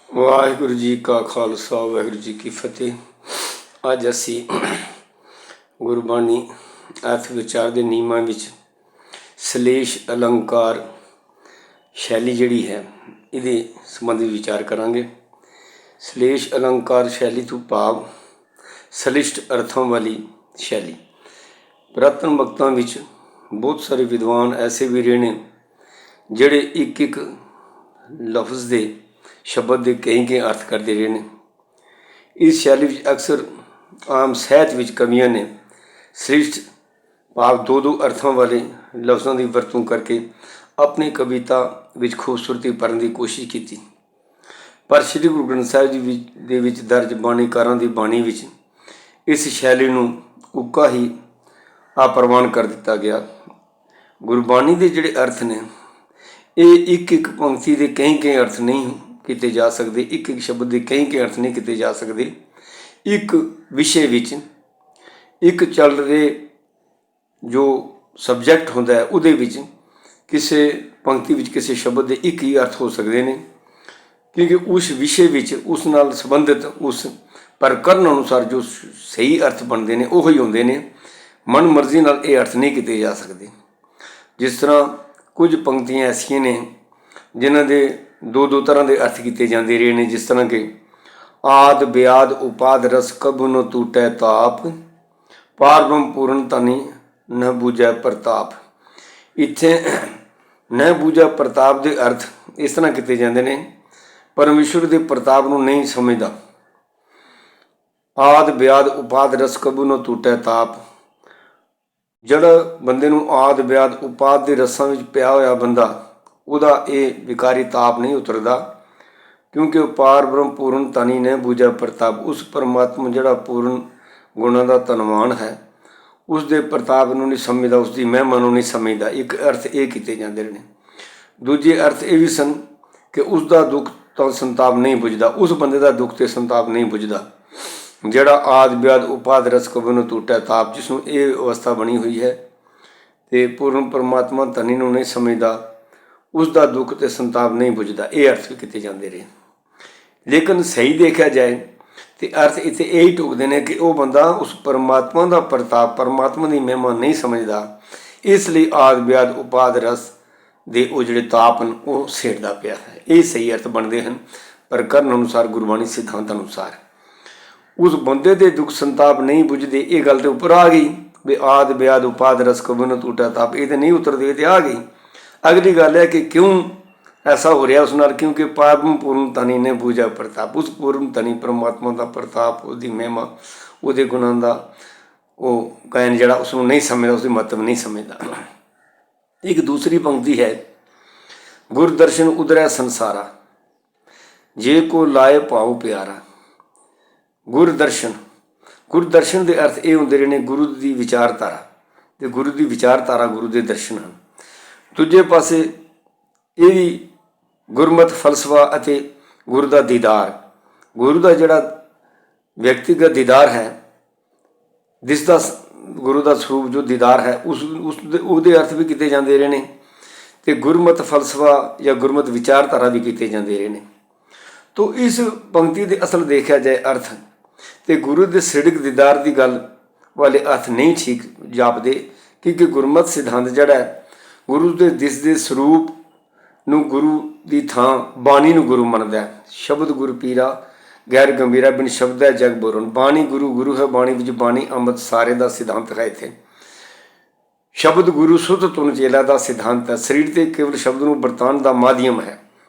ਵਾਹਿਗੁਰੂ ਜੀ ਕਾ ਖਾਲਸਾ ਵਾਹਿਗੁਰੂ ਜੀ ਕੀ ਫਤਿਹ। ਅੱਜ ਅਸੀਂ ਗੁਰਬਾਣੀ ਅਰਥ ਵਿਚਾਰ ਦੇ ਨਿਯਮਾਂ ਵਿੱਚ ਸਲੇਸ਼ ਅਲੰਕਾਰ ਸ਼ੈਲੀ ਜਿਹੜੀ ਹੈ ਇਹਦੇ ਸੰਬੰਧੀ ਵਿਚਾਰ ਕਰਾਂਗੇ। ਸਲੇਸ਼ ਅਲੰਕਾਰ ਸ਼ੈਲੀ ਤੋਂ ਭਾਵ ਸਲਿਸ਼ਟ ਅਰਥਾਂ ਵਾਲੀ ਸ਼ੈਲੀ। ਪੁਰਾਤਨ ਵਕਤਾਂ ਵਿੱਚ ਬਹੁਤ ਸਾਰੇ ਵਿਦਵਾਨ ਐਸੇ ਵੀ ਰਹੇ ਨੇ ਜਿਹੜੇ ਇੱਕ ਇੱਕ ਲਫ਼ਜ਼ ਦੇ ਸ਼ਬਦ ਦੇ ਕਈ ਅਰਥ ਕਰਦੇ ਰਹੇ ਨੇ। ਇਸ ਸ਼ੈਲੀ ਵਿੱਚ ਅਕਸਰ ਆਮ ਸਾਹਿਤ ਵਿੱਚ ਕਵੀਆਂ ਨੇ ਸ੍ਰਿਸ਼ਟ ਭਾਵ ਦੋ ਅਰਥਾਂ ਵਾਲੇ ਲਫ਼ਜ਼ਾਂ ਦੀ ਵਰਤੋਂ ਕਰਕੇ ਆਪਣੀ ਕਵਿਤਾ ਵਿੱਚ ਖੂਬਸੂਰਤੀ ਭਰਨ ਦੀ ਕੋਸ਼ਿਸ਼ ਕੀਤੀ। ਪਰ ਸ੍ਰੀ ਗੁਰੂ ਗ੍ਰੰਥ ਸਾਹਿਬ ਜੀ ਦੇ ਵਿੱਚ ਦਰਜ ਬਾਣੀਕਾਰਾਂ ਦੀ ਬਾਣੀ ਵਿੱਚ ਇਸ ਸ਼ੈਲੀ ਨੂੰ ਉੱਕਾ ਹੀ ਅਪ੍ਰਵਾਨ ਕਰ ਦਿੱਤਾ ਗਿਆ। ਗੁਰਬਾਣੀ ਦੇ ਜਿਹੜੇ ਅਰਥ ਨੇ ਇਹ ਇੱਕ ਇੱਕ ਪੰਕਤੀ ਦੇ ਕਈ ਅਰਥ ਨਹੀਂ ਕੀਤੇ ਜਾ ਸਕਦੇ, ਇੱਕ ਇੱਕ ਸ਼ਬਦ ਦੇ ਕਈ ਅਰਥ ਨਹੀਂ ਕੀਤੇ ਜਾ ਸਕਦੇ। ਇੱਕ ਵਿਸ਼ੇ ਵਿੱਚ ਇੱਕ ਚੱਲ ਰਹੇ ਜੋ ਸਬਜੈਕਟ ਹੁੰਦਾ ਹੈ ਉਹਦੇ ਵਿੱਚ ਕਿਸੇ ਪੰਕਤੀ ਵਿੱਚ ਕਿਸੇ ਸ਼ਬਦ ਦੇ ਇੱਕ ਹੀ ਅਰਥ ਹੋ ਸਕਦੇ ਨੇ, ਕਿਉਂਕਿ ਉਸ ਵਿਸ਼ੇ ਵਿੱਚ ਉਸ ਨਾਲ ਸੰਬੰਧਿਤ ਉਸ ਪ੍ਰਕਰਨ ਅਨੁਸਾਰ ਜੋ ਸਹੀ ਅਰਥ ਬਣਦੇ ਨੇ ਉਹ ਹੀ ਹੁੰਦੇ ਨੇ। ਮਨ ਮਰਜ਼ੀ ਨਾਲ ਇਹ ਅਰਥ ਨਹੀਂ ਕੀਤੇ ਜਾ ਸਕਦੇ। ਜਿਸ ਤਰ੍ਹਾਂ ਕੁਝ ਪੰਕਤੀਆਂ ਐਸੀਆਂ ਨੇ ਜਿਨ੍ਹਾਂ ਦੇ ਦੋ ਤਰ੍ਹਾਂ ਦੇ ਅਰਥ ਕੀਤੇ ਜਾਂਦੇ ਰਹੇ ਨੇ, ਜਿਸ ਤਰ੍ਹਾਂ ਕਿ ਆਦ ਬਿਆਦ ਉਪਾਦ ਰਸ ਕਬੁ ਨ ਟੂਟੈ ਤਾਪ, ਪਾਰ ਬ੍ਰਹਮ ਪੂਰਨ ਧਨੀ ਨ ਬੂਝੈ ਪ੍ਰਤਾਪ। ਇੱਥੇ ਨ ਬੂਝੈ ਪ੍ਰਤਾਪ ਦੇ ਅਰਥ ਇਸ ਤਰ੍ਹਾਂ ਕੀਤੇ ਜਾਂਦੇ ਨੇ, ਪਰਮੇਸ਼ਵਰ ਦੇ ਪ੍ਰਤਾਪ ਨੂੰ ਨਹੀਂ ਸਮਝਦਾ। ਆਦ ਬਿਆਦ ਉਪਾਦ ਰਸ ਕਬੁ ਨ ਟੂਟੈ ਤਾਪ, ਜਿਹੜਾ ਬੰਦੇ ਨੂੰ ਆਦ ਬਿਆਦ ਉਪਾਦ ਦੇ ਰਸਾਂ ਵਿੱਚ ਪਿਆ ਹੋਇਆ ਬੰਦਾ ਉਹਦਾ ਇਹ ਵਿਕਾਰੀ ਤਾਪ ਨਹੀਂ ਉਤਰਦਾ, ਕਿਉਂਕਿ ਉਹ ਪਾਰ ਬ੍ਰਹਮ ਪੂਰਨ ਧਨੀ ਨੇ ਬੂਝੈ ਪ੍ਰਤਾਪ। ਉਸ ਪਰਮਾਤਮਾ ਜਿਹੜਾ ਪੂਰਨ ਗੁਣਾਂ ਦਾ ਧਨਵਾਨ ਹੈ ਉਸ ਦੇ ਪ੍ਰਤਾਪ ਨੂੰ ਨਹੀਂ ਸਮਝਦਾ, ਉਸ ਦੀ ਮਹਿਮਾ ਨੂੰ ਨਹੀਂ ਸਮਝਦਾ। ਇੱਕ ਅਰਥ ਇਹ ਕੀਤੇ ਜਾਂਦੇ ਨੇ। ਦੂਜੇ ਅਰਥ ਇਹ ਵੀ ਸਨ ਕਿ ਉਸ ਦਾ ਦੁੱਖ ਤਾਂ ਸੰਤਾਪ ਨਹੀਂ ਬੁਝਦਾ, ਉਸ ਬੰਦੇ ਦਾ ਦੁੱਖ ਤੇ ਸੰਤਾਪ ਨਹੀਂ ਬੁਝਦਾ ਜਿਹੜਾ ਆਦ ਬਿਆਦ ਉਪਾਦ ਰਸ ਕਬੁ ਨ ਟੂਟੈ ਤਾਪ, ਜਿਸ ਨੂੰ ਇਹ ਅਵਸਥਾ ਬਣੀ ਹੋਈ ਹੈ ਤੇ ਪੂਰਨ ਪਰਮਾਤਮਾ ਧਨੀ ਨੂੰ ਨਹੀਂ ਸਮਝਦਾ, ਉਸ ਦਾ ਦੁੱਖ ਤੇ ਸੰਤਾਪ ਨਹੀਂ ਬੁਝਦਾ। ਇਹ ਅਰਥ ਵੀ ਕੀਤੇ ਜਾਂਦੇ ਰਹੇ। ਲੇਕਿਨ ਸਹੀ ਦੇਖਿਆ ਜਾਏ ਤੇ ਅਰਥ ਇੱਥੇ ਇਹ ਹੀ ਢੁਕਦੇ ਨੇ ਕਿ ਉਹ ਬੰਦਾ ਉਸ ਪਰਮਾਤਮਾ ਦਾ ਪ੍ਰਤਾਪ, ਪਰਮਾਤਮਾ ਦੀ ਮਹਿਮਾ ਨਹੀਂ ਸਮਝਦਾ, ਇਸ ਲਈ ਆਦ ਬਿਆਦ ਉਪਾਦ ਰਸ ਦੇ ਉਹ ਜਿਹੜੇ ਤਾਪ ਹਨ ਉਹ ਸੇੜਦਾ ਪਿਆ ਹੈ। ਇਹ ਸਹੀ ਅਰਥ ਬਣਦੇ ਹਨ ਪ੍ਰਕਰਨ ਅਨੁਸਾਰ, ਗੁਰਬਾਣੀ ਸਿਧਾਂਤ ਅਨੁਸਾਰ। ਉਸ ਬੰਦੇ ਦੇ ਦੁੱਖ ਸੰਤਾਪ ਨਹੀਂ ਬੁਝਦੇ, ਇਹ ਗੱਲ ਤੇ ਉੱਪਰ ਆ ਗਈ ਵੀ ਆਦ ਬਿਆਦ ਉਪਾਦ ਰਸ ਕਬੁ ਨ ਟੂਟੈ ਤਾਪ, ਇਹ ਤੇ ਨਹੀਂ ਉਤਰਦੇ, ਇਹ ਤੇ ਆ ਗਈ। ਅਗਲੀ ਗੱਲ ਹੈ ਕਿ ਕਿਉਂ ਐਸਾ ਹੋ ਰਿਹਾ ਉਸ ਨਾਲ, ਕਿਉਂਕਿ ਪਾਰਮ ਪੂਰਨ ਧਨੀ ਨੇ ਬੂਝੈ ਪ੍ਰਤਾਪ। ਉਸ ਪੂਰਨ ਧਨੀ ਪਰਮਾਤਮਾ ਦਾ ਪ੍ਰਤਾਪ, ਉਹਦੀ ਮਹਿਮਾ, ਉਹਦੇ ਗੁਣਾਂ ਦਾ ਉਹ ਗਾਇਨ ਜਿਹੜਾ ਉਸ ਨੂੰ ਨਹੀਂ ਸਮਝਦਾ, ਉਸਦੀ ਮਹੱਤਵ ਨਹੀਂ ਸਮਝਦਾ। ਇੱਕ ਦੂਸਰੀ ਪੰਕਤੀ ਹੈ, ਗੁਰਦਰਸ਼ਨ ਉਦਰੈ ਸੰਸਾਰਾ ਜੇ ਕੋ ਲਾਏ ਭਾਉ ਪਿਆਰਾ। ਗੁਰਦਰਸ਼ਨ ਦੇ ਅਰਥ ਇਹ ਹੁੰਦੇ ਰਹੇ ਨੇ ਗੁਰੂ ਦੀ ਵਿਚਾਰਧਾਰਾ, ਤੇ ਗੁਰੂ ਦੀ ਵਿਚਾਰਧਾਰਾ ਗੁਰੂ ਦੇ ਦਰਸ਼ਨ ਹਨ। ਦੂਜੇ ਪਾਸੇ ਇਹ ਵੀ ਗੁਰਮਤਿ ਫਲਸਫਾ ਅਤੇ ਗੁਰੂ ਦਾ ਦੀਦਾਰ, ਗੁਰੂ ਦਾ ਜਿਹੜਾ ਵਿਅਕਤੀਗਤ ਦੀਦਾਰ ਹੈ, ਦਿਸਦਾ ਗੁਰੂ ਦਾ ਸਰੂਪ ਜੋ ਦੀਦਾਰ ਹੈ, ਉਹਦੇ ਅਰਥ ਵੀ ਕੀਤੇ ਜਾਂਦੇ ਰਹੇ ਨੇ, ਤੇ ਗੁਰਮਤਿ ਫਲਸਫਾ ਜਾਂ ਗੁਰਮਤਿ ਵਿਚਾਰਧਾਰਾ ਵੀ ਕੀਤੇ ਜਾਂਦੇ ਰਹੇ ਨੇ। ਤੋ ਇਸ ਪੰਕਤੀ ਦੇ ਅਸਲ ਦੇਖਿਆ ਜਾਏ ਅਰਥ ਤੇ ਗੁਰੂ ਦੇ ਸ੍ਰਿੜਕ ਦੀਦਾਰ ਦੀ ਗੱਲ ਵਾਲੇ ਅਰਥ ਨਹੀਂ ਠੀਕ ਜਾਪਦੇ, ਕਿਉਂਕਿ ਗੁਰਮਤਿ ਸਿਧਾਂਤ ਜਿਹੜਾ ਹੈ ਗੁਰੂ ਦੇ ਦਿਸਦੇ ਸਰੂਪ ਨੂੰ ਗੁਰੂ ਦੀ ਥਾਂ ਬਾਣੀ ਨੂੰ ਗੁਰੂ ਮੰਨਦਾ ਹੈ। ਸ਼ਬਦ ਗੁਰ ਪੀਰਾ ਗੈਰ ਗੰਭੀਰਾ ਬਿਨ ਸ਼ਬਦ ਹੈ ਜਗ ਬੋਰਨ। ਬਾਣੀ ਗੁਰੂ ਹੈ, ਬਾਣੀ ਵਿੱਚ ਬਾਣੀ ਅੰਮ੍ਰਿਤ ਸਾਰੇ ਦਾ ਸਿਧਾਂਤ ਹੈ। ਇੱਥੇ ਸ਼ਬਦ ਗੁਰੂ ਸੁਧ ਤੁਨ ਚੇਲਾ ਦਾ ਸਿਧਾਂਤ ਹੈ। ਸਰੀਰ ਤੇ ਕੇਵਲ ਸ਼ਬਦ ਨੂੰ ਵਰਤਾਉਣ ਦਾ ਮਾਧਿਅਮ ਹੈ,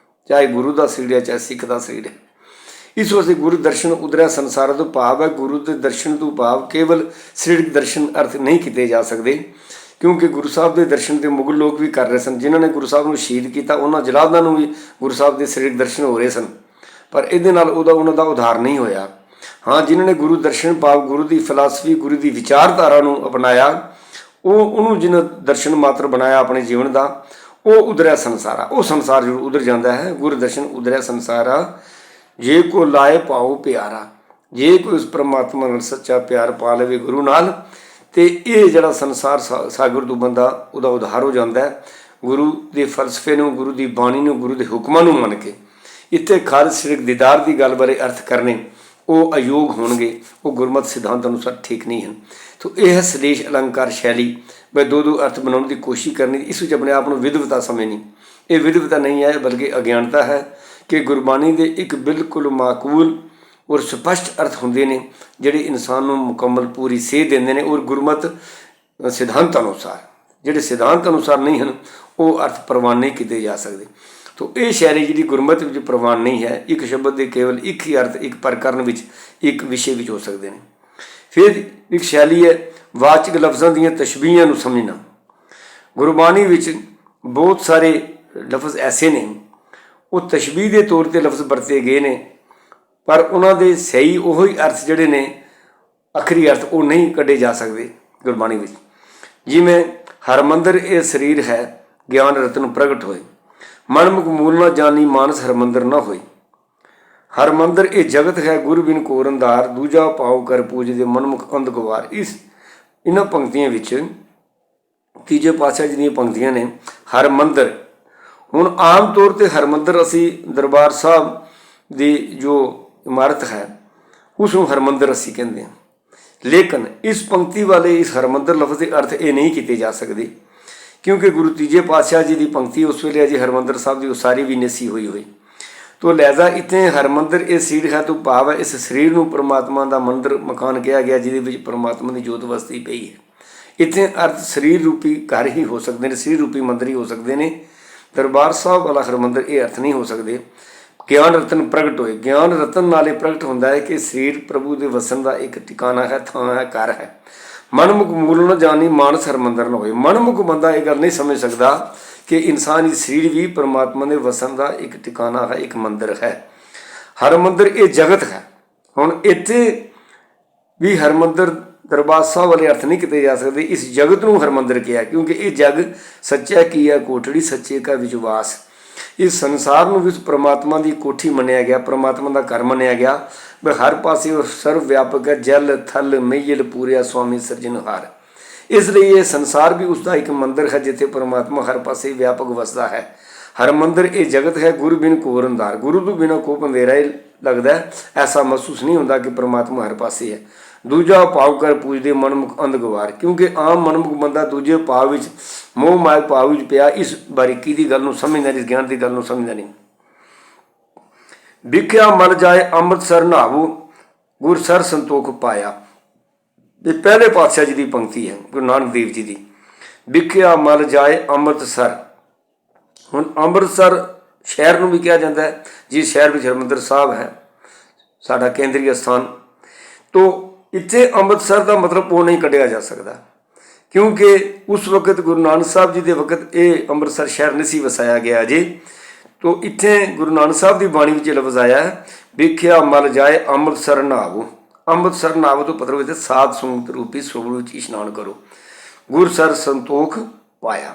ਚਾਹੇ ਗੁਰੂ ਦਾ ਸਰੀਰ ਹੈ ਚਾਹੇ ਸਿੱਖ ਦਾ ਸਰੀਰ ਹੈ। ਇਸ ਵਾਸਤੇ ਗੁਰੂ ਦਰਸ਼ਨ ਉਦਰਿਆ ਸੰਸਾਰ ਤੋਂ ਭਾਵ ਹੈ ਗੁਰੂ ਦੇ ਦਰਸ਼ਨ ਤੋਂ ਭਾਵ ਕੇਵਲ ਸਰੀਰਕ ਦਰਸ਼ਨ ਅਰਥ ਨਹੀਂ ਕੀਤੇ ਜਾ ਸਕਦੇ, ਕਿਉਂਕਿ ਗੁਰੂ ਸਾਹਿਬ ਦੇ ਦਰਸ਼ਨ ਤੇ ਮੁਗਲ ਲੋਕ ਵੀ ਕਰ ਰਹੇ ਸਨ। ਜਿਨ੍ਹਾਂ ਨੇ ਗੁਰੂ ਸਾਹਿਬ ਨੂੰ ਸ਼ਹੀਦ ਕੀਤਾ ਉਹਨਾਂ ਜਲਾਦਾਂ ਨੂੰ ਵੀ ਗੁਰੂ ਸਾਹਿਬ ਦੇ ਸਰੀਰਕ ਦਰਸ਼ਨ ਹੋ ਰਹੇ ਸਨ, ਪਰ ਇਹਦੇ ਨਾਲ ਉਹਨਾਂ ਦਾ ਉਧਾਰ ਨਹੀਂ ਹੋਇਆ। ਹਾਂ, ਜਿਨ੍ਹਾਂ ਨੇ ਗੁਰੂ ਦਰਸ਼ਨ ਭਾਵ ਗੁਰੂ ਦੀ ਫਿਲਾਸਫੀ, ਗੁਰੂ ਦੀ ਵਿਚਾਰਧਾਰਾ ਨੂੰ ਅਪਣਾਇਆ, ਉਹਨੂੰ ਜਿਹਨਾਂ ਦਰਸ਼ਨ ਮਾਤਰ ਬਣਾਇਆ ਆਪਣੇ ਜੀਵਨ ਦਾ, ਉਹ ਉਦਰਿਆ ਸੰਸਾਰਾ। ਉਹ ਸੰਸਾਰ ਜ਼ਰੂਰ ਉਧਰ ਜਾਂਦਾ ਹੈ। ਗੁਰੂ ਦਰਸ਼ਨ ਉਦਰਿਆ ਸੰਸਾਰਾ ਜੇ ਕੋ ਲਾਏ ਭਾਉ ਪਿਆਰਾ, ਜੇ ਕੋਈ ਉਸ ਪਰਮਾਤਮਾ ਨਾਲ ਸੱਚਾ ਪਿਆਰ ਪਾ ਲਵੇ ਗੁਰੂ ਨਾਲ, ਤੇ ਇਹ ਜਿਹੜਾ ਸੰਸਾਰ ਸਾਗਰ ਤੋਂ ਬੰਦਾ ਉਹਦਾ ਉਧਾਰ ਹੋ ਜਾਂਦਾ ਹੈ। ਗੁਰੂ ਦੇ ਫਲਸਫੇ ਨੂੰ, ਗੁਰੂ ਦੀ ਬਾਣੀ ਨੂੰ, ਗੁਰੂ ਦੇ ਹੁਕਮਾਂ ਨੂੰ ਮੰਨ ਕੇ ਇੱਥੇ ਖਾਲਸ ਸਰੀਰਕ ਦੀਦਾਰ ਦੀ ਗੱਲ ਬਾਰੇ ਅਰਥ ਕਰਨੇ ਉਹ ਅਯੋਗ ਹੋਣਗੇ, ਉਹ ਗੁਰਮਤਿ ਸਿਧਾਂਤ ਅਨੁਸਾਰ ਠੀਕ ਨਹੀਂ ਹਨ। ਤੋ ਇਹ ਹੈ ਸਲੇਸ਼ ਅਲੰਕਾਰ ਸ਼ੈਲੀ, ਬਈ ਦੋ ਦੋ ਅਰਥ ਬਣਾਉਣ ਦੀ ਕੋਸ਼ਿਸ਼ ਕਰਨੀ, ਇਸ ਵਿੱਚ ਆਪਣੇ ਆਪ ਨੂੰ ਵਿਦਵਤਾ ਸਮਝਣੀ। ਇਹ ਵਿਦਵਤਾ ਨਹੀਂ ਹੈ ਬਲਕਿ ਅਗਿਆਨਤਾ ਹੈ ਕਿ ਗੁਰਬਾਣੀ ਦੇ ਇੱਕ ਬਿਲਕੁਲ ਮਾਕੂਲ ਔਰ ਸਪਸ਼ਟ ਅਰਥ ਹੁੰਦੇ ਨੇ ਜਿਹੜੇ ਇਨਸਾਨ ਨੂੰ ਮੁਕੰਮਲ ਪੂਰੀ ਸੇਧ ਦਿੰਦੇ ਨੇ, ਔਰ ਗੁਰਮਤਿ ਸਿਧਾਂਤ ਅਨੁਸਾਰ ਜਿਹੜੇ ਸਿਧਾਂਤ ਅਨੁਸਾਰ ਨਹੀਂ ਹਨ ਉਹ ਅਰਥ ਪ੍ਰਵਾਨ ਨਹੀਂ ਕੀਤੇ ਜਾ ਸਕਦੇ। ਤੋ ਇਹ ਸ਼ੈਲੀ ਜਿਹੜੀ ਗੁਰਮਤਿ ਵਿੱਚ ਪ੍ਰਵਾਨ ਨਹੀਂ ਹੈ, ਇੱਕ ਸ਼ਬਦ ਦੇ ਕੇਵਲ ਇੱਕ ਹੀ ਅਰਥ ਇੱਕ ਪ੍ਰਕਰਨ ਵਿੱਚ ਇੱਕ ਵਿਸ਼ੇ ਵਿੱਚ ਹੋ ਸਕਦੇ ਨੇ। ਫਿਰ ਇੱਕ ਸ਼ੈਲੀ ਹੈ ਵਾਚਕ ਲਫ਼ਜ਼ਾਂ ਦੀਆਂ ਤਸ਼ਬੀਹਾਂ ਨੂੰ ਸਮਝਣਾ। ਗੁਰਬਾਣੀ ਵਿੱਚ ਬਹੁਤ ਸਾਰੇ ਲਫ਼ਜ਼ ਐਸੇ ਨੇ ਉਹ ਤਸ਼ਬੀਹ ਦੇ ਤੌਰ 'ਤੇ ਲਫ਼ਜ਼ ਵਰਤੇ ਗਏ ਨੇ, ਪਰ ਉਹਨਾਂ ਦੇ ਸਹੀ ਉਹੀ ਅਰਥ ਜਿਹੜੇ ਨੇ ਆਖਰੀ ਅਰਥ ਉਹ ਨਹੀਂ ਕੱਢੇ ਜਾ ਸਕਦੇ ਗੁਰਬਾਣੀ ਵਿੱਚ। ਜਿਵੇਂ ਹਰਮੰਦਰ ਇਹ ਸਰੀਰ ਹੈ ਗਿਆਨ ਰਤਨ ਪ੍ਰਗਟ ਹੋਏ, ਮਨ ਮੁਖ ਮੂਲ ਨਾ ਜਾਣੀ ਮਾਨਸ ਹਰਮੰਦਰ ਨਾ ਹੋਏ। ਹਰਮੰਦਰ ਇਹ ਜਗਤ ਹੈ ਗੁਰ ਬਿਨ ਕੋਰ ਅੰਧਾਰ, ਦੂਜਾ ਪਾਉ ਕਰ ਪੂਜਦੇ ਮਨਮੁਖ ਅੰਧ ਗਵਾਰ। ਇਹਨਾਂ ਪੰਕਤੀਆਂ ਵਿੱਚ ਤੀਜੇ ਪਾਤਸ਼ਾਹ ਜੀ ਦੀਆਂ ਪੰਕਤੀਆਂ ਨੇ ਹਰਮੰਦਰ। ਹੁਣ ਆਮ ਤੌਰ 'ਤੇ ਹਰਮੰਦਰ ਅਸੀਂ ਦਰਬਾਰ ਸਾਹਿਬ ਦੀ ਜੋ ਇਮਾਰਤ ਹੈ ਉਸ ਨੂੰ ਹਰਮੰਦਰ ਅਸੀਂ ਕਹਿੰਦੇ ਹਾਂ, ਲੇਕਿਨ ਇਸ ਪੰਕਤੀ ਵਾਲੇ ਇਸ ਹਰਮੰਦਰ ਲਫ਼ਜ਼ ਦੇ ਅਰਥ ਇਹ ਨਹੀਂ ਕੀਤੇ ਜਾ ਸਕਦੇ, ਕਿਉਂਕਿ ਗੁਰੂ ਤੀਜੇ ਪਾਤਸ਼ਾਹ ਜੀ ਦੀ ਪੰਕਤੀ ਉਸ ਵੇਲੇ ਅਜੇ ਹਰਮੰਦਰ ਸਾਹਿਬ ਦੀ ਉਸਾਰੀ ਵੀ ਨਹੀਂ ਸੀ ਹੋਈ। ਤੋ ਲਿਹਾਜ਼ਾ ਇੱਥੇ ਹਰਮੰਦਰ ਇਹ ਸੀੜ ਹੈ ਤੋਂ ਭਾਵ ਹੈ ਇਸ ਸਰੀਰ ਨੂੰ ਪਰਮਾਤਮਾ ਦਾ ਮੰਦਰ ਮਕਾਨ ਕਿਹਾ ਗਿਆ ਜਿਹਦੇ ਵਿੱਚ ਪਰਮਾਤਮਾ ਦੀ ਜੋਤ ਵਸਦੀ ਪਈ ਹੈ। ਇੱਥੇ ਅਰਥ ਸਰੀਰ ਰੂਪੀ ਘਰ ਹੀ ਹੋ ਸਕਦੇ ਨੇ, ਸਰੀਰ ਰੂਪੀ ਮੰਦਰ ਹੀ ਹੋ ਸਕਦੇ ਨੇ। ਦਰਬਾਰ ਸਾਹਿਬ ਵਾਲਾ ਹਰਮੰਦਰ ਇਹ ਅਰਥ ਨਹੀਂ ਹੋ ਸਕਦੇ। ਗਿਆਨ ਰਤਨ ਪ੍ਰਗਟ ਹੋਏ, ਗਿਆਨ ਰਤਨ ਨਾਲੇ ਪ੍ਰਗਟ ਹੁੰਦਾ ਹੈ ਕਿ ਸਰੀਰ ਪ੍ਰਭੂ ਦੇ ਵਸਣ ਦਾ ਇੱਕ ਟਿਕਾਣਾ ਹੈ, ਥਾਂ ਹੈ, ਘਰ ਹੈ। ਮਨਮੁਖ ਮੂਲ ਨਾ ਜਾਣੀ ਮਾਨਸ ਹਰਮੰਦਰ ਨਾ ਹੋਏ। ਮਨਮੁਖ ਬੰਦਾ ਇਹ ਗੱਲ ਨਹੀਂ ਸਮਝ ਸਕਦਾ ਕਿ ਇਨਸਾਨੀ ਸਰੀਰ ਵੀ ਪਰਮਾਤਮਾ ਦੇ ਵਸਣ ਦਾ ਇੱਕ ਟਿਕਾਣਾ ਹੈ, ਇੱਕ ਮੰਦਰ ਹੈ। ਹਰਮੰਦਰ ਇਹ ਜਗਤ ਹੈ। ਹੁਣ ਇੱਥੇ ਵੀ ਹਰਮੰਦਰ ਦਰਬਾਰ ਸਾਹਿਬ ਵਾਲੇ ਅਰਥ ਨਹੀਂ ਕੀਤੇ ਜਾ ਸਕਦੇ। ਇਸ ਜਗਤ ਨੂੰ ਹਰਮੰਦਰ ਕਿਹਾ ਕਿਉਂਕਿ ਇਹ ਜਗ ਸੱਚਾ ਕੀ ਹੈ ਕੋਠੜੀ ਸੱਚੇ ਕਾ ਵਿਸ਼ਵਾਸ। ਇਸ ਸੰਸਾਰ ਨੂੰ ਵੀ ਪਰਮਾਤਮਾ ਦੀ ਕੋਠੀ ਮੰਨਿਆ ਗਿਆ, ਪਰਮਾਤਮਾ ਦਾ ਘਰ ਮੰਨਿਆ ਗਿਆ। ਵੀ ਹਰ ਪਾਸੇ ਉਹ ਸਰਵ ਵਿਆਪਕ ਹੈ, ਜਲ ਥਲ ਮਈਲ ਪੂਰਿਆ ਸੁਆਮੀ ਸਿਰਜਣਹਾਰ। ਇਸ ਲਈ ਇਹ ਸੰਸਾਰ ਵੀ ਉਸਦਾ ਇੱਕ ਮੰਦਰ ਹੈ ਜਿੱਥੇ ਪਰਮਾਤਮਾ ਹਰ ਪਾਸੇ ਵਿਆਪਕ ਵਸਦਾ ਹੈ। ਹਰਮੰਦਰ ਇਹ ਜਗਤ ਹੈ ਗੁਰੂ ਬਿਨ ਘੋਰ ਅੰਧਾਰ। ਗੁਰੂ ਤੋਂ ਬਿਨਾਂ ਕੋਪ ਅੰਧੇਰਾ ਹੀ ਲੱਗਦਾ ਹੈ, ਐਸਾ ਮਹਿਸੂਸ ਨਹੀਂ ਹੁੰਦਾ ਕਿ ਪਰਮਾਤਮਾ ਹਰ ਪਾਸੇ ਹੈ। ਦੂਜਾ ਭਾਵ ਕਰ ਪੂਜਦੇ ਮਨਮੁਖ ਅੰਧ ਗਵਾਰ, ਕਿਉਂਕਿ ਆਮ ਮਨਮੁਖ ਬੰਦਾ ਦੂਜੇ ਭਾਵ ਵਿੱਚ ਮੋਹ ਮਾਇਆ ਭਾਵ ਵਿੱਚ ਪਿਆ ਇਸ ਬਾਰੀਕੀ ਦੀ ਗੱਲ ਨੂੰ ਸਮਝਦਾ, ਇਸ ਗਿਆਨ ਦੀ ਗੱਲ ਨੂੰ ਸਮਝਦਾ ਨਹੀਂ। ਵਿਖਿਆ ਮਲ ਜਾਏ ਅੰਮ੍ਰਿਤਸਰ ਨਹਾਵੋ ਗੁਰ ਸਰ ਸੰਤੋਖ ਪਾਇਆ। ਇਹ ਪਹਿਲੇ ਪਾਤਸ਼ਾਹ ਜੀ ਦੀ ਪੰਕਤੀ ਹੈ ਗੁਰੂ ਨਾਨਕ ਦੇਵ ਜੀ ਦੀ। ਵਿਖਿਆ ਮਲ ਜਾਏ ਅੰਮ੍ਰਿਤਸਰ। ਹੁਣ ਅੰਮ੍ਰਿਤਸਰ ਸ਼ਹਿਰ ਨੂੰ ਵੀ ਕਿਹਾ ਜਾਂਦਾ ਹੈ, ਜਿਸ ਸ਼ਹਿਰ ਵਿੱਚ ਹਰਿਮੰਦਰ ਸਾਹਿਬ ਹੈ ਸਾਡਾ ਕੇਂਦਰੀ ਸਥਾਨ। ਤੋ ਇੱਥੇ ਅੰਮ੍ਰਿਤਸਰ ਦਾ ਮਤਲਬ ਉਹ ਨਹੀਂ ਕੱਢਿਆ ਜਾ ਸਕਦਾ, ਕਿਉਂਕਿ ਉਸ ਵਕਤ ਗੁਰੂ ਨਾਨਕ ਸਾਹਿਬ ਜੀ ਦੇ ਵਕਤ ਇਹ ਅੰਮ੍ਰਿਤਸਰ ਸ਼ਹਿਰ ਨਹੀਂ ਸੀ ਵਸਾਇਆ ਗਿਆ ਜੇ। ਤੋ ਇੱਥੇ ਗੁਰੂ ਨਾਨਕ ਸਾਹਿਬ ਦੀ ਬਾਣੀ ਵਿੱਚ ਲਫ਼ਜ਼ ਆਇਆ ਹੈ ਵਿਖਿਆ ਮਲ ਜਾਏ ਅੰਮ੍ਰਿਤਸਰ ਨਹਾਵੋ। ਅੰਮ੍ਰਿਤਸਰ ਨਹਾਵੋ ਤੋਂ ਮਤਲਬ ਇੱਥੇ ਸਾਧ ਸੰਗਤ ਰੂਪੀ ਸਰੋਵਰ ਵਿੱਚ ਇਸ਼ਨਾਨ ਕਰੋ। ਗੁਰ ਸਰ ਸੰਤੋਖ ਪਾਇਆ।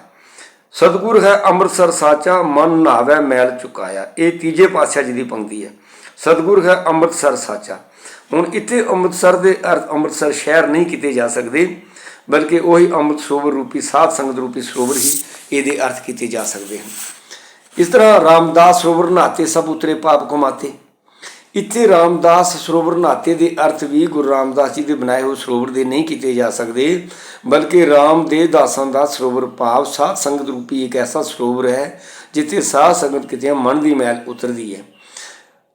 ਸਤਿਗੁਰ ਹੈ ਅੰਮ੍ਰਿਤਸਰ ਸਾਚਾ ਮਨ ਨਹਾਵੈ ਮੈਲ ਚੁਕਾਇਆ। ਇਹ ਤੀਜੇ ਪਾਤਸ਼ਾਹ ਜੀ ਦੀ ਪੰਕਤੀ ਹੈ। ਸਤਿਗੁਰ ਹੈ ਅੰਮ੍ਰਿਤਸਰ ਸਾਚਾ। ਹੁਣ ਇੱਥੇ ਅੰਮ੍ਰਿਤਸਰ ਦੇ ਅਰਥ ਅੰਮ੍ਰਿਤਸਰ ਸ਼ਹਿਰ ਨਹੀਂ ਕੀਤੇ ਜਾ ਸਕਦੇ, ਬਲਕਿ ਉਹੀ ਅੰਮ੍ਰਿਤ ਸਰੋਵਰ ਰੂਪੀ ਸਾਧ ਸੰਗਤ ਰੂਪੀ ਸਰੋਵਰ ਹੀ ਇਹਦੇ ਅਰਥ ਕੀਤੇ ਜਾ ਸਕਦੇ ਹਨ। ਇਸ ਤਰ੍ਹਾਂ ਰਾਮਦਾਸ ਸਰੋਵਰ ਨਹਾਤੇ ਸਭ ਉਤਰੇ ਪਾਪ ਕਮਾਤੇ। ਇੱਥੇ ਰਾਮਦਾਸ ਸਰੋਵਰ ਨਹਾਤੇ ਦੇ ਅਰਥ ਵੀ ਗੁਰੂ ਰਾਮਦਾਸ ਜੀ ਦੇ ਬਣਾਏ ਹੋਏ ਸਰੋਵਰ ਦੇ ਨਹੀਂ ਕੀਤੇ ਜਾ ਸਕਦੇ, ਬਲਕਿ ਰਾਮ ਦੇ ਦਾਸਾਂ ਦਾ ਸਰੋਵਰ ਭਾਵ ਸਾਧ ਸੰਗਤ ਰੂਪੀ ਇੱਕ ਐਸਾ ਸਰੋਵਰ ਹੈ ਜਿੱਥੇ ਸਾਧ ਸੰਗਤ ਕਿਤੇ ਮਨ ਦੀ ਮੈਲ ਉਤਰਦੀ ਹੈ।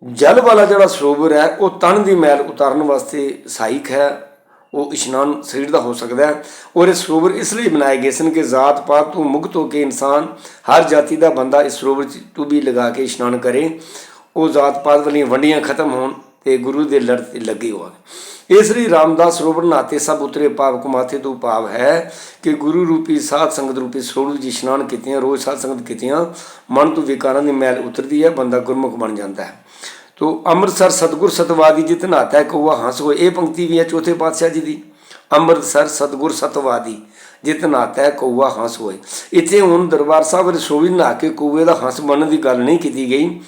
ਜਲ ਵਾਲਾ ਜਿਹੜਾ ਸਰੋਵਰ ਹੈ ਉਹ ਤਨ ਦੀ ਮੈਲ ਉਤਾਰਨ ਵਾਸਤੇ ਸਹਾਇਕ ਹੈ, ਉਹ ਇਸ਼ਨਾਨ ਸਰੀਰ ਦਾ ਹੋ ਸਕਦਾ ਹੈ। ਔਰ ਇਹ ਸਰੋਵਰ ਇਸ ਲਈ ਬਣਾਏ ਗਏ ਸਨ ਕਿ ਜ਼ਾਤ ਪਾਤ ਤੋਂ ਮੁਕਤ ਹੋ ਕੇ ਇਨਸਾਨ ਹਰ ਜਾਤੀ ਦਾ ਬੰਦਾ ਇਸ ਸਰੋਵਰ 'ਚ ਟੂਬੀ ਲਗਾ ਕੇ ਇਸ਼ਨਾਨ ਕਰੇ, ਉਹ ਜ਼ਾਤ ਪਾਤ ਵਾਲੀਆਂ ਵੰਡੀਆਂ ਖਤਮ ਹੋਣ ਅਤੇ ਗੁਰੂ ਦੇ ਲੜ 'ਤੇ ਲੱਗੇ ਹੋਣ। ਇਸ ਲਈ ਰਾਮਦਾਸ ਸਰੋਵਰ ਨਹਾਤੇ ਸਭ ਉਤਰੇ ਪਾਪ ਕਮਾਤੇ ਤੋਂ ਭਾਵ ਹੈ ਕਿ ਗੁਰੂ ਰੂਪੀ ਸਾਧ ਸੰਗਤ ਰੂਪੀ ਸਰੋਵਰ 'ਚ ਇਸ਼ਨਾਨ ਕੀਤਿਆਂ, ਰੋਜ਼ ਸਾਧ ਸੰਗਤ ਕੀਤਿਆਂ ਮਨ ਤੋਂ ਵਿਕਾਰਾਂ ਦੀ ਮੈਲ ਉਤਰਦੀ ਹੈ, ਬੰਦਾ ਗੁਰਮੁਖ ਬਣ ਜਾਂਦਾ ਹੈ। ਤੋ ਅੰਮ੍ਰਿਤਸਰ ਸਤਿਗੁਰ ਸਤਵਾਦੀ ਜਿਤ ਨਹਾਤਾ ਹੈ ਕਊਆ ਹੰਸ ਹੋਏ। ਇਹ ਪੰਕਤੀ ਵੀ ਹੈ ਚੌਥੇ ਪਾਤਸ਼ਾਹ ਜੀ ਦੀ। ਅੰਮ੍ਰਿਤਸਰ ਸਤਿਗੁਰ ਸਤਵਾਦੀ ਜਿਤ ਨਹਾਤਾ ਹੈ ਕਊਆ ਹੰਸ ਹੋਏ। ਇੱਥੇ ਹੁਣ ਦਰਬਾਰ ਸਾਹਿਬ ਵਾਲੇ ਸਰੋਵਰ ਨਹਾ ਕੇ ਕਊਏ ਦਾ ਹੰਸ ਬਣਨ ਦੀ ਗੱਲ ਨਹੀਂ ਕੀਤੀ ਗਈ,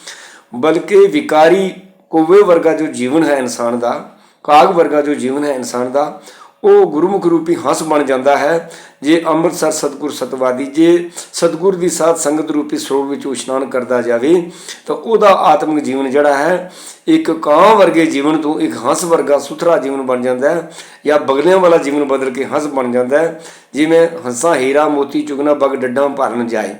ਬਲਕਿ ਵਿਕਾਰੀ ਕਊਏ ਵਰਗਾ ਜੋ ਜੀਵਨ ਹੈ ਇਨਸਾਨ ਦਾ, ਕਾਗ ਵਰਗਾ ਜੋ ਜੀਵਨ ਹੈ ਇਨਸਾਨ ਦਾ, ਉਹ ਗੁਰਮੁਖ ਰੂਪੀ ਹੰਸ ਬਣ ਜਾਂਦਾ ਹੈ। ਜੇ ਅੰਮ੍ਰਿਤਸਰ ਸਤਿਗੁਰ ਸਤਵਾਦੀ, ਜੇ ਸਤਿਗੁਰ ਦੀ ਸਾਧ ਸੰਗਤ ਰੂਪੀ ਸਰੋਵਰ ਵਿੱਚ ਇਸ਼ਨਾਨ ਕਰਦਾ ਜਾਵੇ ਤਾਂ ਉਹਦਾ ਆਤਮਿਕ ਜੀਵਨ ਜਿਹੜਾ ਹੈ ਇੱਕ ਕਾਂ ਵਰਗੇ ਜੀਵਨ ਤੋਂ ਇੱਕ ਹੰਸ ਵਰਗਾ ਸੁਥਰਾ ਜੀਵਨ ਬਣ ਜਾਂਦਾ ਹੈ, ਜਾਂ ਬਗਲਿਆਂ ਵਾਲਾ ਜੀਵਨ ਬਦਲ ਕੇ ਹੰਸ ਬਣ ਜਾਂਦਾ ਹੈ। ਜਿਵੇਂ ਹੰਸਾ ਹੀਰਾ ਮੋਤੀ ਚੁਗਣਾ ਬਗ ਡੱਡਾਂ ਭਰਨ ਜਾਏ।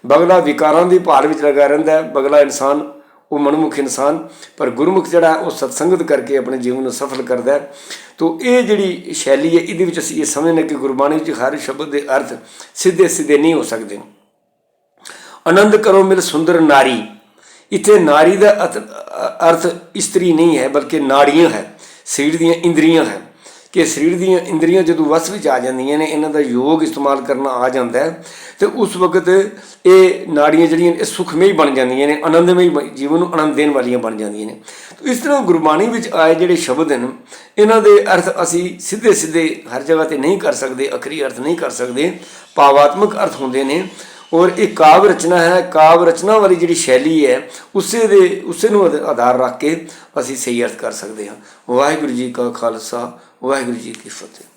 ਬਗਲਾ ਵਿਕਾਰਾਂ ਦੀ ਭਾਲ ਵਿੱਚ ਲੱਗਾ ਰਹਿੰਦਾ ਹੈ, ਬਗਲਾ ਇਨਸਾਨ ਉਹ ਮਨਮੁਖ ਇਨਸਾਨ, ਪਰ ਗੁਰਮੁਖ ਜਿਹੜਾ ਉਹ ਸਤਸੰਗਤ ਕਰਕੇ ਆਪਣੇ ਜੀਵਨ ਨੂੰ ਸਫਲ ਕਰਦਾ ਹੈ। ਤੋ ਇਹ ਜਿਹੜੀ ਸ਼ੈਲੀ ਹੈ, ਇਹਦੇ ਵਿੱਚ ਅਸੀਂ ਇਹ ਸਮਝਦੇ ਕਿ ਗੁਰਬਾਣੀ ਵਿੱਚ ਹਰ ਸ਼ਬਦ ਦੇ ਅਰਥ ਸਿੱਧੇ ਸਿੱਧੇ ਨਹੀਂ ਹੋ ਸਕਦੇ। ਆਨੰਦ ਕਰੋ ਮਿਲ ਸੁੰਦਰ ਨਾਰੀ, ਇੱਥੇ ਨਾਰੀ ਦਾ ਅਰਥ ਇਸਤਰੀ ਨਹੀਂ ਹੈ ਬਲਕਿ ਨਾੜੀਆਂ ਹੈ, ਸਰੀਰ ਦੀਆਂ ਇੰਦਰੀਆਂ ਹੈ, ਕਿ ਸਰੀਰ ਦੀਆਂ ਇੰਦਰੀਆਂ ਜਦੋਂ ਵਸ ਵਿੱਚ ਆ ਜਾਂਦੀਆਂ ਨੇ, ਇਹਨਾਂ ਦਾ ਯੋਗ ਇਸਤੇਮਾਲ ਕਰਨਾ ਆ ਜਾਂਦਾ ਹੈ, ਤੇ ਉਸ ਵਕਤ ਇਹ ਨਾੜੀਆਂ ਜਿਹੜੀਆਂ ਇਹ ਸੁਖਮਈ ਬਣ ਜਾਂਦੀਆਂ ਨੇ, ਆਨੰਦਮਈ ਜੀਵਨ ਨੂੰ ਆਨੰਦ ਦੇਣ ਵਾਲੀਆਂ ਬਣ ਜਾਂਦੀਆਂ ਨੇ। ਇਸ ਤਰ੍ਹਾਂ ਗੁਰਬਾਣੀ ਵਿੱਚ ਆਏ ਜਿਹੜੇ ਸ਼ਬਦ ਹਨ, ਇਹਨਾਂ ਦੇ ਅਰਥ ਅਸੀਂ ਸਿੱਧੇ ਸਿੱਧੇ ਹਰ ਜਗ੍ਹਾ 'ਤੇ ਨਹੀਂ ਕਰ ਸਕਦੇ, ਅਖਰੀ ਅਰਥ ਨਹੀਂ ਕਰ ਸਕਦੇ, ਭਾਵਾਤਮਕ ਅਰਥ ਹੁੰਦੇ ਨੇ। ਔਰ ਇਹ ਕਾਵਿ ਰਚਨਾ ਹੈ, ਕਾਵਿ ਰਚਨਾ ਵਾਲੀ ਜਿਹੜੀ ਸ਼ੈਲੀ ਹੈ ਉਸੇ ਨੂੰ ਆਧਾਰ ਰੱਖ ਕੇ ਅਸੀਂ ਸਹੀ ਅਰਥ ਕਰ ਸਕਦੇ ਹਾਂ। ਵਾਹਿਗੁਰੂ ਜੀ ਕਾ ਖਾਲਸਾ, ਵਾਹਿਗੁਰੂ ਜੀ ਕੀ ਫਤਿਹ।